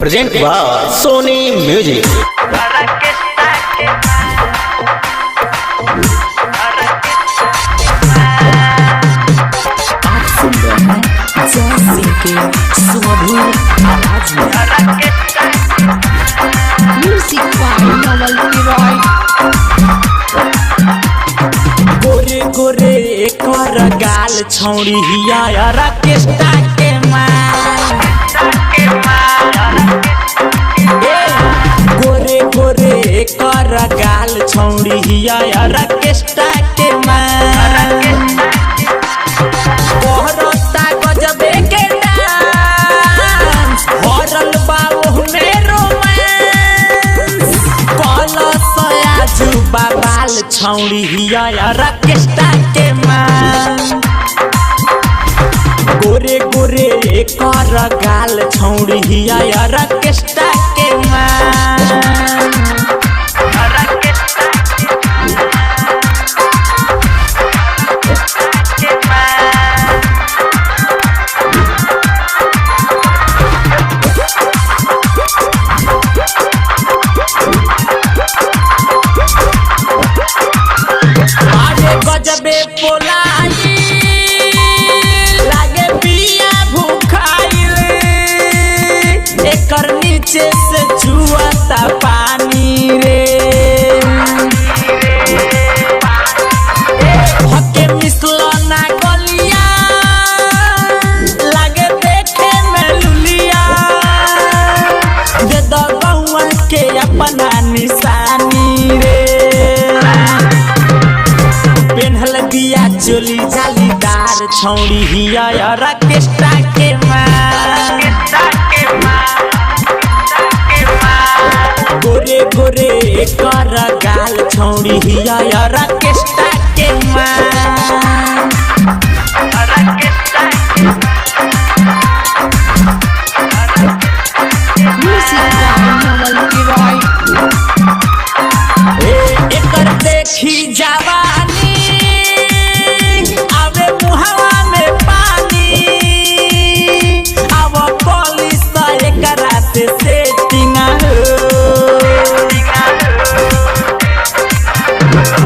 Present by Sony music. आप सुन रहे हैं जय सिंह के सुमधुर आवाज में म्यूजिक बाय नवल किरॉय। गोरे गोरे कर गाल छौड़ी हिया ऑर्केस्ट्रा के गोरे गोरे कर गाल छौड़ी हिया ऑर्केस्ट्रा के गजबे के डांस भरल बाबू में रोमांस कलसया जुबा बाल छौड़ी हिया ऑर्केस्ट्रा के गोरे गोरे कर गाल छौड़ी हिया ऑर्केस्ट्रा के गजबे पोलाई लागे पिया भूखाइल एकर नीचे से चुआता पानी रे हके मिसलना गलिया लागे देखे में लुलिया दे दो गौआ के अपना निशानी रे पेन्हल दिया चोली जालीदार छौड़ी हिया ऑर्केस्ट्रा के गोरे गोरे कर गाल छौड़ी हिया ऑर्केस्ट्रा के म्यूजिक बाय नवल किरॉय। एकर देखी जवानी आवे मुहावा में पानी अब पुलिस एकरा से सेटिंग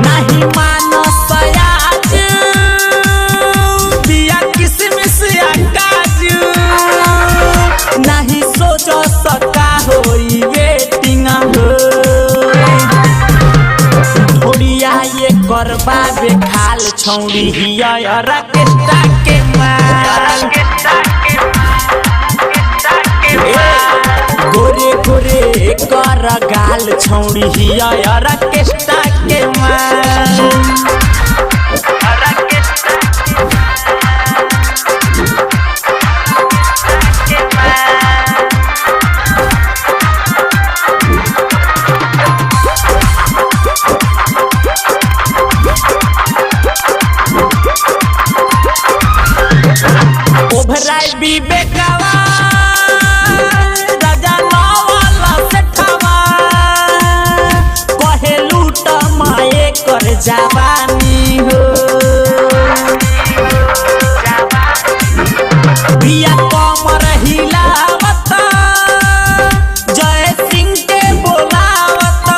नहीं मानो सयाज बिया किसमिस या काजू नहीं सोचो सका होई वेटिंग ढोड़िया ये करबा बे खाल छौड़ी हिया ऑर्केस्ट्रा के गोरे गोरे कर गाल छौड़ी हिया ऑर्केस्ट्रा के ओभराई विवेकवा राजा नवला सेठवा कहे लूट माए कर जवानी हो बिया कमर हिलावत जय सिंह के बोलावत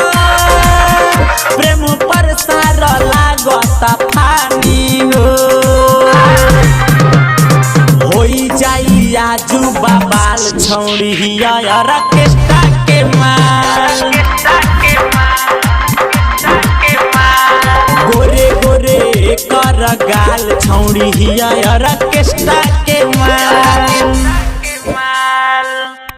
प्रेम परसार लागत फानी हो होई जाई आजू बाबाल छौड़ी हिया ऑर्केस्ट्रा के गोरे गोरे कर गाल छौड़ी हिया ऑर्केस्ट्रा